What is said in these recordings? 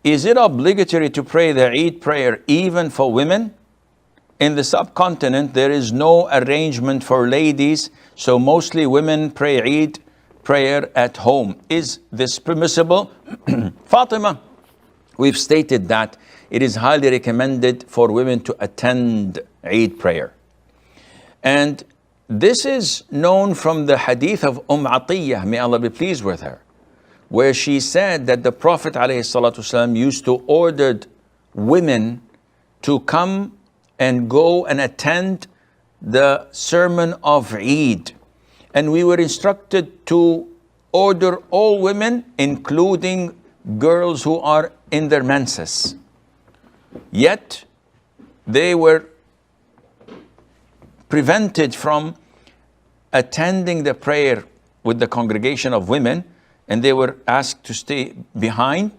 Is it obligatory to pray the Eid prayer even for women? In the subcontinent, there is no arrangement for ladies, so mostly women pray Eid prayer at home. Is this permissible? Fatima, we've stated that it is highly recommended for women to attend Eid prayer. And this is known from the hadith of Atiyah, may Allah be pleased with her, where she said that the Prophet ﷺ used to order women to come and go and attend the sermon of Eid. And we were instructed to order all women, including girls who are in their menses. Yet, they were prevented from attending the prayer with the congregation of women, and they were asked to stay behind,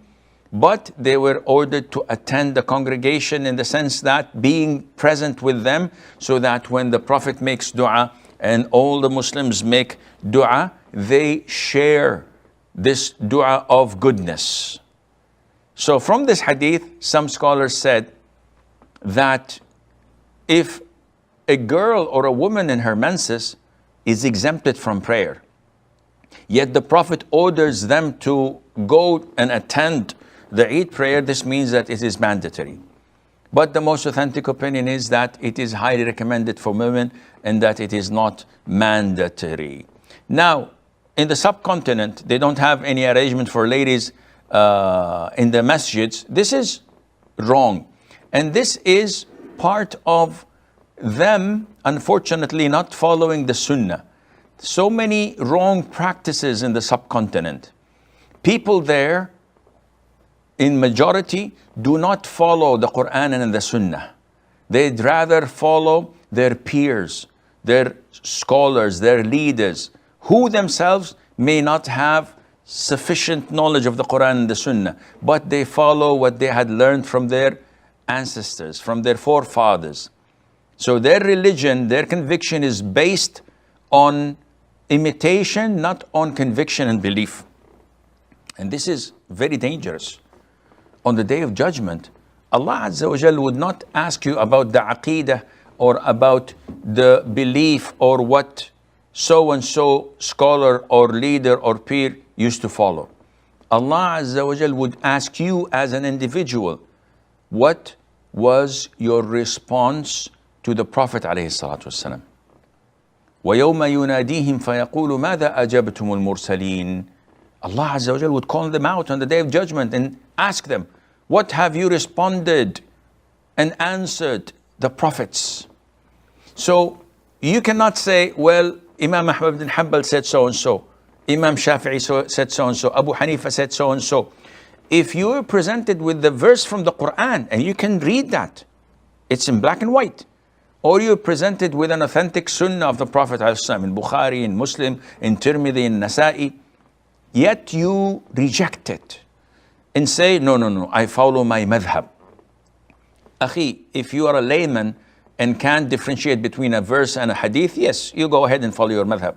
but they were ordered to attend the congregation in the sense that being present with them, so that when the Prophet makes dua and all the Muslims make dua, they share this dua of goodness. So from this hadith, some scholars said that if a girl or a woman in her menses is exempted from prayer, yet the Prophet orders them to go and attend the Eid prayer, this means that it is mandatory. But the most authentic opinion is that it is highly recommended for women and that it is not mandatory. Now, in the subcontinent, they don't have any arrangement for ladies in the masjids. This is wrong. And this is part of them, unfortunately, not following the Sunnah. So many wrong practices in the subcontinent. People there, in majority, do not follow the Qur'an and the Sunnah. They'd rather follow their peers, their scholars, their leaders, who themselves may not have sufficient knowledge of the Qur'an and the Sunnah, but they follow what they had learned from their ancestors, from their forefathers. So their religion, their conviction is based on imitation, not on conviction and belief. And this is very dangerous. On the Day of Judgment, Allah Azza wa Jal would not ask you about the aqeedah or about the belief or what so-and-so scholar or leader or peer used to follow. Allah Azza wa Jal would ask you as an individual, what was your response to the Prophet alayhi salatu wasalam? وَيَوْمَ يُنَادِيهِمْ فَيَقُولُ مَاذَا أَجَبْتُمُ الْمُرْسَلِينَ. Allah Azza wa Jal would call them out on the Day of Judgment and ask them, what have you responded and answered the prophets? So you cannot say, well, Imam Ahmad bin Hanbal said so and so, Imam Shafi'i said so and so, Abu Hanifa said so and so. If you are presented with the verse from the Quran and you can read that, it's in black and white, or you're presented with an authentic sunnah of the Prophet ﷺ in Bukhari, in Muslim, in Tirmidhi, in Nasa'i, yet you reject it and say, no, I follow my madhab. Akhi, if you are a layman and can't differentiate between a verse and a hadith, yes, you go ahead and follow your madhab.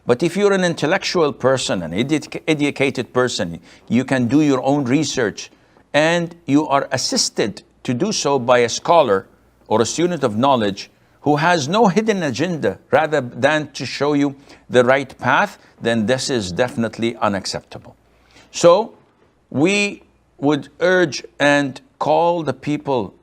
But if you're an intellectual person, an educated person, you can do your own research and you are assisted to do so by a scholar or a student of knowledge who has no hidden agenda rather than to show you the right path, then this is definitely unacceptable. So we would urge and call the people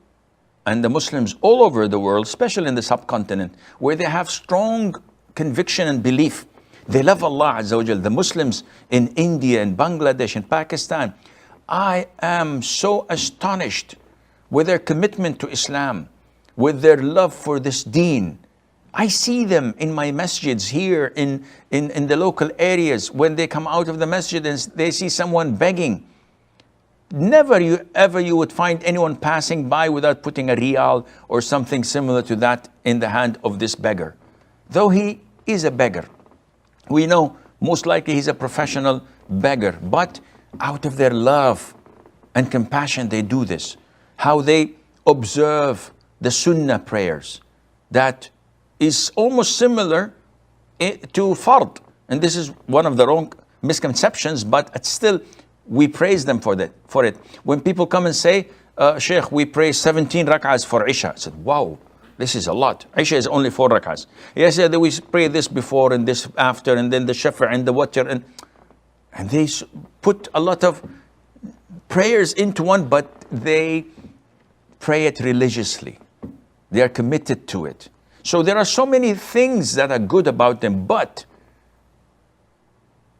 and the Muslims all over the world, especially in the subcontinent, where they have strong conviction and belief. They love Allah Azza wa Jal. The Muslims in India, in Bangladesh, in Pakistan, I am so astonished with their commitment to Islam, with their love for this Deen. I see them in my masjids here in the local areas when they come out of the masjid and they see someone begging. Never you would find anyone passing by without putting a riyal or something similar to that in the hand of this beggar. Though he is a beggar. We know most likely he's a professional beggar, but out of their love and compassion they do this. How they observe the sunnah prayers that is almost similar to fard. And this is one of the wrong misconceptions, but it's still we praise them for it. When people come and say, Sheikh, we pray 17 rak'ahs for Isha. I said, wow, this is a lot. Isha is only 4 rak'ahs. Yes, yeah, we pray this before and this after, and then the shafa' and the watr. And they put a lot of prayers into one, but they pray it religiously. They are committed to it. So there are so many things that are good about them, but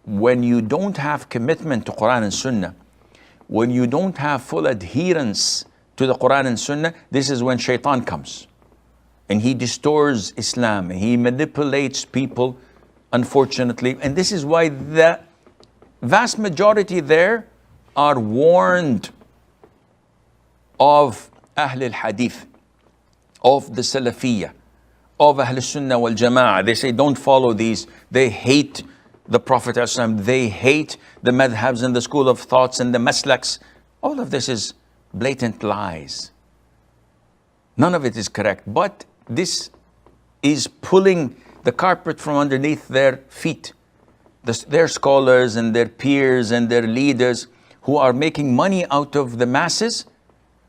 when you don't have commitment to Qur'an and Sunnah, when you don't have full adherence to the Qur'an and Sunnah, this is when shaitan comes. And he distorts Islam. He manipulates people, unfortunately. And this is why the vast majority there are warned of Ahl al-Hadith, of the Salafiyah, of Ahl Sunnah wal Jama'ah. They say, don't follow these. They hate the Prophet ﷺ. They hate the madhabs and the school of thoughts and the maslaks. All of this is blatant lies. None of it is correct. But this is pulling the carpet from underneath their feet. Their scholars and their peers and their leaders who are making money out of the masses,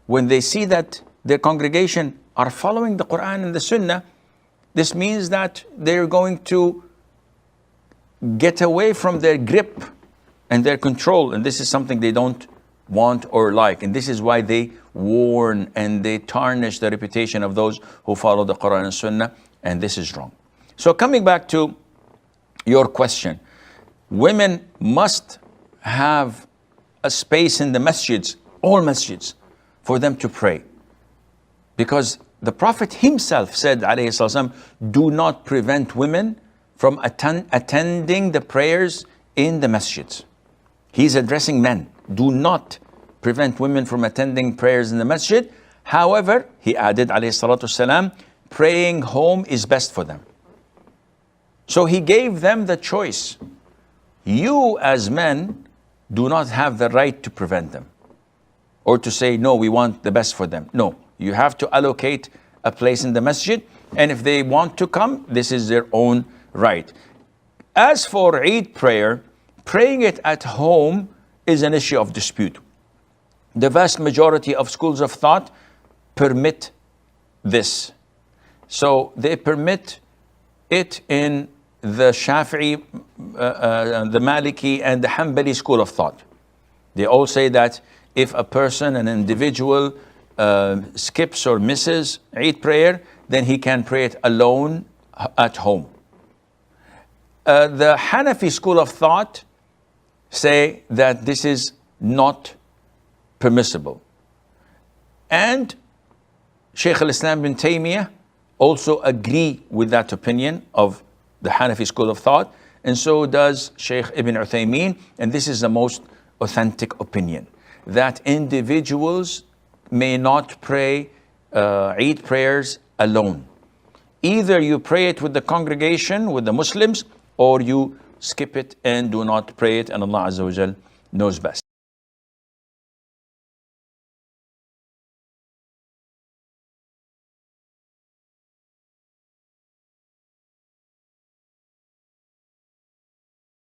when they see that their congregation are following the Quran and the Sunnah, this means that they're going to get away from their grip and their control. And this is something they don't want or like. And this is why they warn and they tarnish the reputation of those who follow the Quran and Sunnah. And this is wrong. So coming back to your question, women must have a space in the masjids, all masjids, for them to pray. Because the Prophet himself said, alayhi salam, do not prevent women from attending the prayers in the masjids. He's addressing men. Do not prevent women from attending prayers in the masjid. However, he added, alayhi salatu salam, praying home is best for them. So he gave them the choice. You as men do not have the right to prevent them or to say, no, we want the best for them. No, you have to allocate a place in the masjid. And if they want to come, this is their own right. As for Eid prayer, praying it at home is an issue of dispute. The vast majority of schools of thought permit this. So they permit it in the Shafi'i, the Maliki and the Hanbali school of thought. They all say that if a person, an individual, skips or misses Eid prayer, then he can pray it alone at home. The Hanafi school of thought say that this is not permissible. And Shaykh al-Islam bin Taymiyyah also agree with that opinion of the Hanafi school of thought, and so does Shaykh Ibn Uthaymeen, and this is the most authentic opinion, that individuals may not pray Eid prayers alone. Either you pray it with the congregation, with the Muslims, or you skip it and do not pray it, and Allah Azza wa Jal knows best.